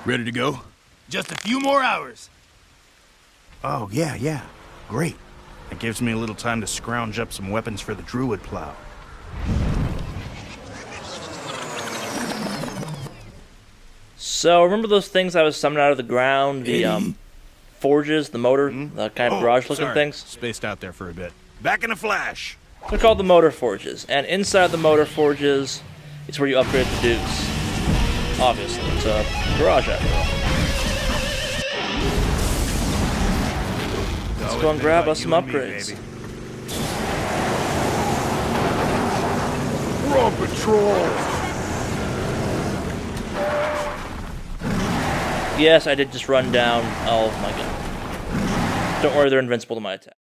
Ready to go? Just a few more hours. Oh, yeah. Great. It gives me a little time to scrounge up some weapons for the druid plow. So, remember those things I was summoning out of the ground? The, forges, the motor, the kind of garage-looking things? Spaced out there for a bit. Back in a flash! They're called the motor forges. And inside the motor forges, it's where you upgrade the Dukes. Obviously, it's a garage after all. Let's go and grab us some upgrades. We're on patrol! Yes, I did just run down. Oh my god. Don't worry, they're invincible to my attack.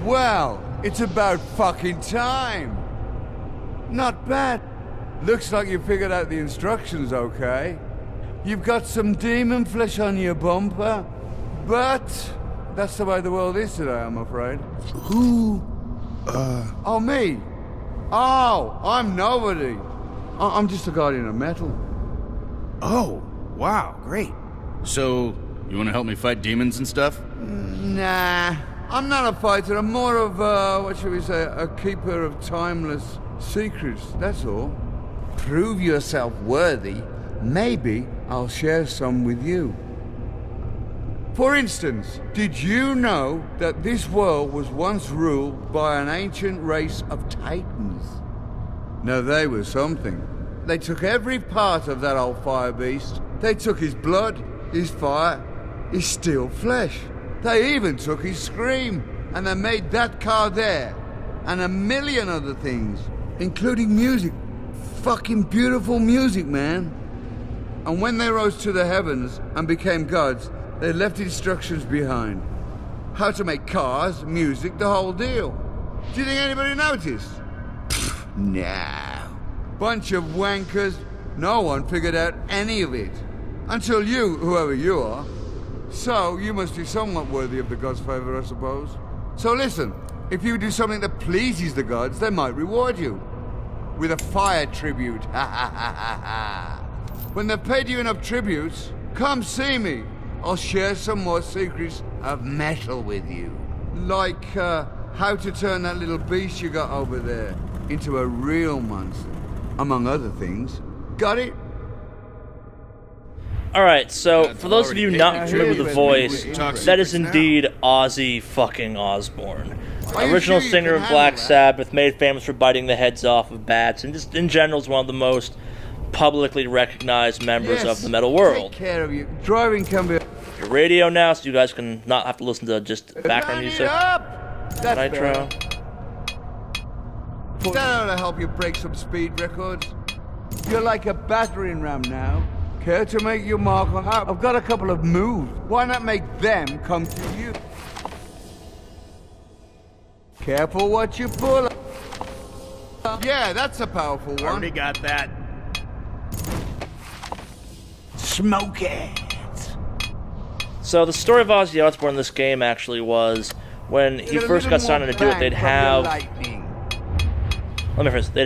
Well, it's about fucking time. Not bad. Looks like you figured out the instructions okay. You've got some demon flesh on your bumper, but that's the way the world is today, I'm afraid. Who? Oh, me? Oh, I'm nobody. I'm just a guardian of metal. Oh, wow, great. So, you want to help me fight demons and stuff? Nah, I'm not a fighter. I'm more of, what should we say, a keeper of timeless secrets, that's all. Prove yourself worthy. Maybe I'll share some with you. For instance, did you know that this world was once ruled by an ancient race of titans? Now they were something. They took every part of that old fire beast. They took his blood, his fire, his steel flesh. They even took his scream, and they made that car there, and a million other things, including music. Fucking beautiful music, man. And when they rose to the heavens and became gods, they left instructions behind. How to make cars, music, the whole deal. Do you think anybody noticed? Nah. Bunch of wankers. No one figured out any of it. Until you, whoever you are. So, you must be somewhat worthy of the gods' favor, I suppose. So listen, if you do something that pleases the gods, they might reward you. With a fire tribute. Ha ha ha ha ha. When they've paid you enough tributes, come see me. I'll share some more secrets of metal with you. Like, how to turn that little beast you got over there into a real monster. Among other things. Got it? Alright, so for those of you not familiar with the voice, that is indeed Ozzy fucking Osbourne. Original singer of Black Sabbath, made famous for biting the heads off of bats, and just in general is one of the most publicly recognized members of the metal world. Take care of you. Driving can be... Your radio now, so you guys can not have to listen to just background music. Nitro. That ought to help you break some speed records. You're like a battering ram now. Care to make your mark on... I've got a couple of moves. Why not make them come to you? Careful what you pull. Yeah, that's a powerful one. Already got that. Smoke it. So the story of Ozzy Osbourne in this game actually was when he first got signed on to do it, they'd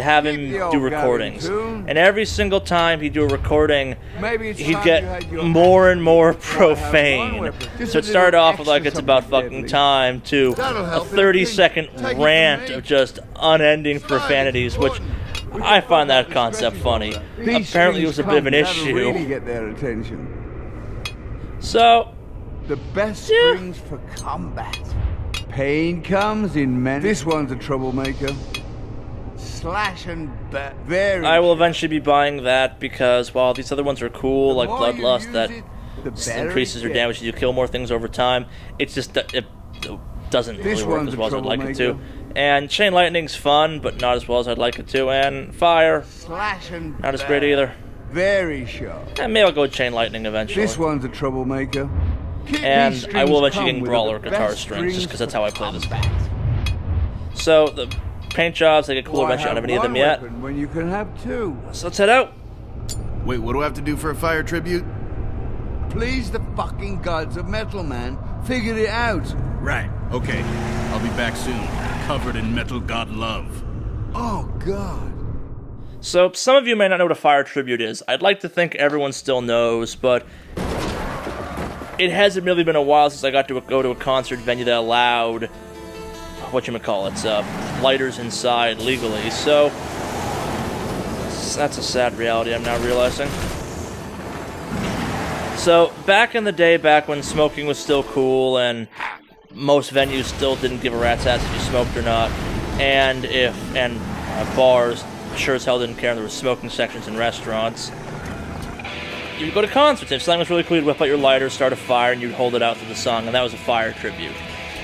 have him do recordings, and every single time he'd do a recording, he'd get more and more profane. So it started off with like, it's about fucking time, to a 30-second rant of just unending profanities, which I find that concept funny. Apparently it was a bit of an issue. So the best springs for combat. Pain comes in many. This one's a troublemaker. Slash and very. I will eventually be buying that because while these other ones are cool, like Bloodlust, that increases your damage as you kill more things over time. It's just it doesn't really work as well as I'd like it to. And chain lightning's fun, but not as well as I'd like it to. And fire, not as great either. Very sharp. And maybe I'll go with chain lightning eventually. This one's a troublemaker. And I will eventually get brawler guitar strings, just because that's how I play this game. So the paint jobs, they get cooler eventually. I don't have any of them yet. When you can have two. So let's head out. Wait, what do I have to do for a fire tribute? Please the fucking gods of Metal Man, figure it out. Right, okay. I'll be back soon, covered in metal god love. Oh, God. So some of you may not know what a fire tribute is. I'd like to think everyone still knows, but it hasn't really been a while since I got to go to a concert venue that allowed lighters inside legally. So that's a sad reality I'm now realizing. So back in the day, back when smoking was still cool and most venues still didn't give a rat's ass if you smoked or not, and bars sure as hell didn't care, and there were smoking sections in restaurants, you'd go to concerts. If something was really cool, you'd whip out your lighter, start a fire, and you'd hold it out to the song, and that was a fire tribute.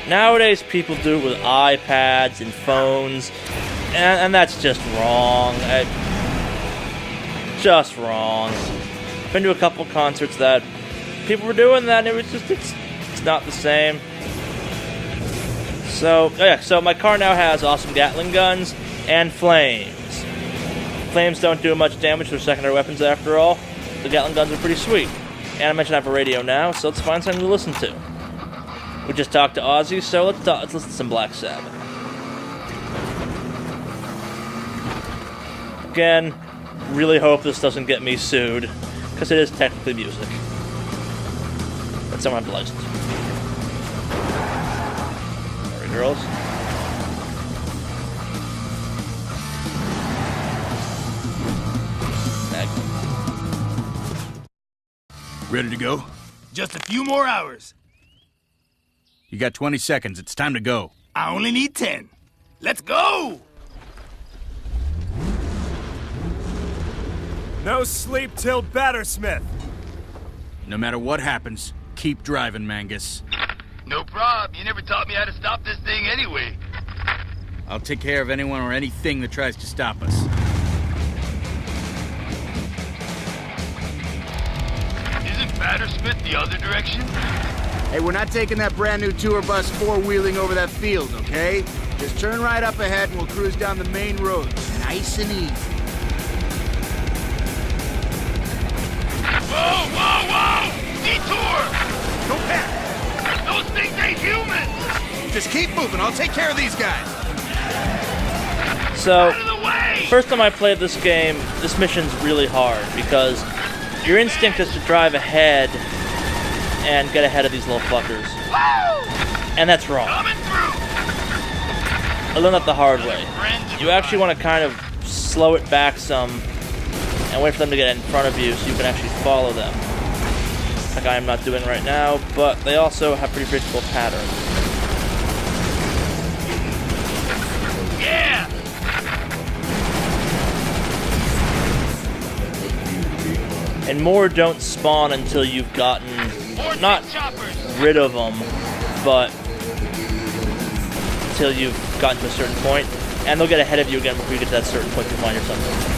Nowadays, people do it with iPads and phones, and that's just wrong. Just wrong. Been to a couple concerts that people were doing that, and it was just, it's not the same. So, so my car now has awesome Gatling guns and flames. Flames don't do much damage, they're secondary weapons after all. The Gatling guns are pretty sweet. And I mentioned I have a radio now, so let's find something to listen to. We just talked to Ozzy, so let's listen to some Black Sabbath. Again, really hope this doesn't get me sued, because it is technically music. But someone have to license. Sorry, girls. Ready to go? Just a few more hours. You got 20 seconds. It's time to go. I only need 10. Let's go! No sleep till Battersmith. No matter what happens, keep driving, Mangus. No prob. You never taught me how to stop this thing anyway. I'll take care of anyone or anything that tries to stop us. Isn't Battersmith the other direction? Hey, we're not taking that brand new tour bus four-wheeling over that field, okay? Just turn right up ahead and we'll cruise down the main road. Nice and easy. Whoa, whoa, whoa! Detour! Don't panic. Those things ain't human! Just keep moving. I'll take care of these guys. So, Out of the way! first time I played this game, this mission's really hard because your instinct is to drive ahead and get ahead of these little fuckers. And that's wrong. Coming through! I learned that the hard way. You actually want to kind of slow it back some and wait for them to get in front of you so you can actually follow them. Like I am not doing right now, but they also have pretty predictable patterns. Yeah! And more don't spawn until you've gotten, not rid of them, but until you've gotten to a certain point, and they'll get ahead of you again before you get to that certain point to find your something.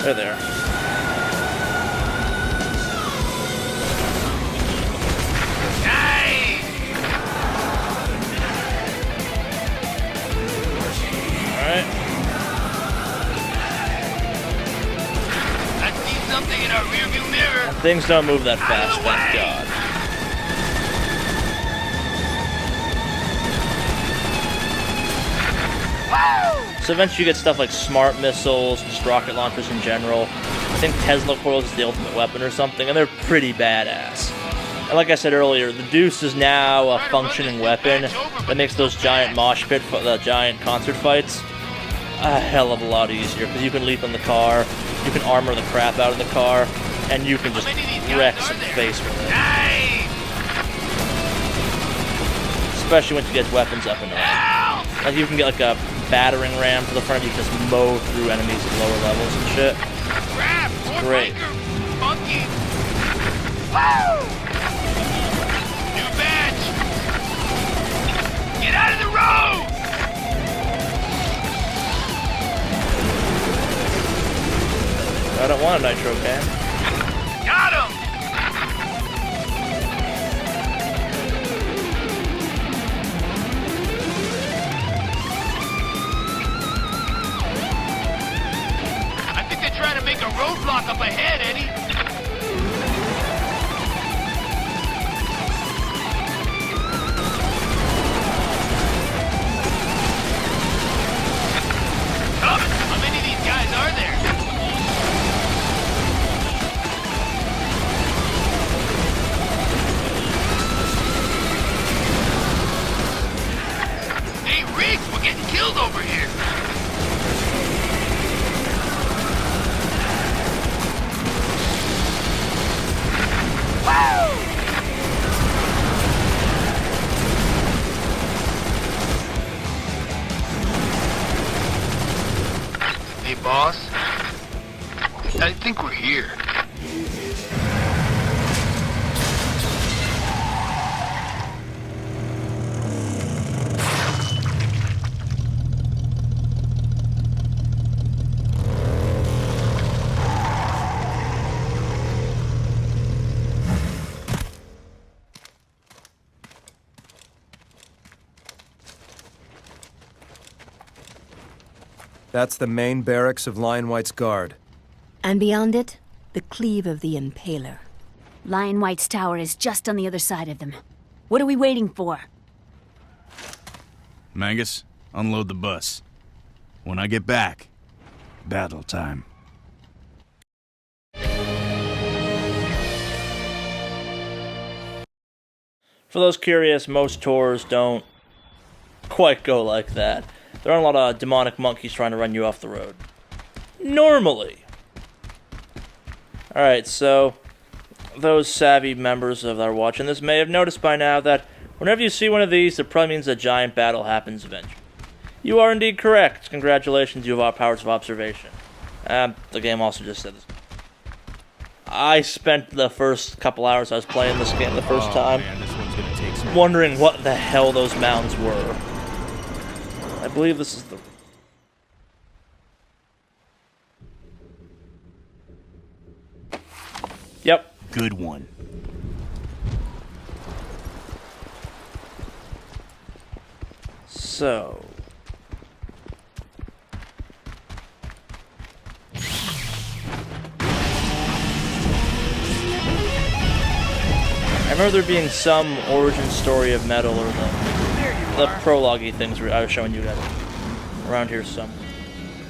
There they are. Alright. I see something in our rearview mirror. Things don't move that fast, thank God. So eventually you get stuff like smart missiles, just rocket launchers in general. I think Tesla coils is the ultimate weapon or something, and they're pretty badass. And like I said earlier, the Deuce is now a functioning weapon that makes those giant mosh pit, the giant concert fights, a hell of a lot easier, because you can leap in the car, you can armor the crap out of the car, and you can just wreck some face with it. Especially once you get weapons up and running. Like, you can get like a battering ram for the front, you can just mow through enemies at lower levels and shit. Grab! Great. Monkey! Woo! New badge! Get out of the road! I don't want a nitro can. Got him! I think they're trying to make a roadblock up ahead, Eddie. How many of these guys are there? Hey, Riggs, we're getting killed over here. Woo! Hey, boss. I think we're here. That's the main barracks of Lion White's guard. And beyond it, the cleave of the Impaler. Lion White's tower is just on the other side of them. What are we waiting for? Mangus, unload the bus. When I get back, battle time. For those curious, most tours don't quite go like that. There aren't a lot of demonic monkeys trying to run you off the road. Normally. Alright, so those savvy members that are watching this may have noticed by now that whenever you see one of these, it probably means a giant battle happens eventually. You are indeed correct. Congratulations, you have our powers of observation. The game also just said this. I spent the first couple hours I was playing this game the first time Man, this one's gonna take some... wondering what the hell those mounds were. I believe this is the... Yep. Good one. So... I remember there being some origin story of metal or the prologue-y things I was showing you guys around here somewhere.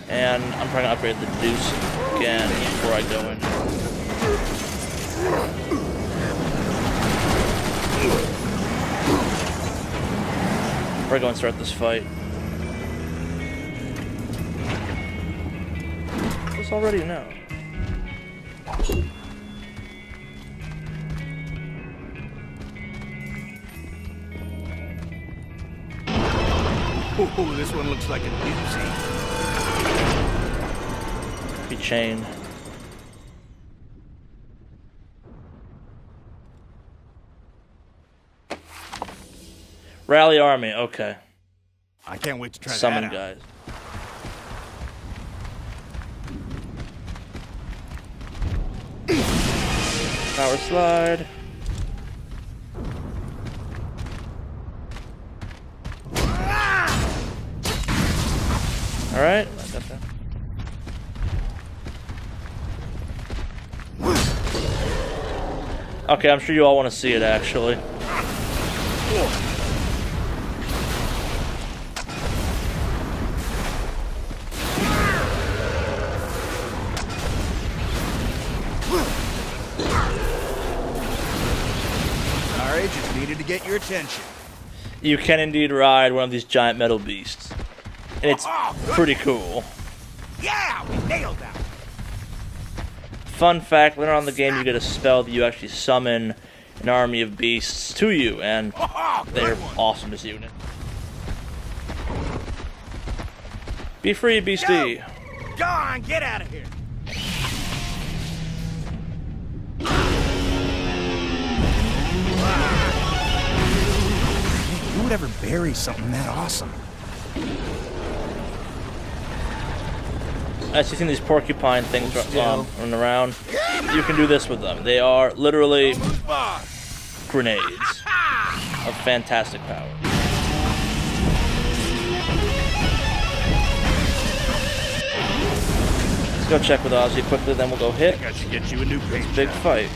And I'm trying to upgrade the Deuce again before I go in. Before I go and start this fight. This already know. Oh, this one looks like a doozy. Be chained. Rally army, okay. I can't wait to try Summon that out. guys. Power slide. Alright. Okay, I'm sure you all want to see it actually. Sorry, just needed to get your attention. You can indeed ride one of these giant metal beasts. And it's pretty cool. Yeah, we nailed that. Fun fact, later on in the game you get a spell that you actually summon an army of beasts to you, and they're awesome to see. Be free, beastie. Go on, get out of here. Who would ever bury something that awesome? As you see these porcupine things running around, you can do this with them. They are literally grenades of fantastic power. Let's go check with Ozzy quickly, then we'll go hit. I should get you a new paint Big job. fight.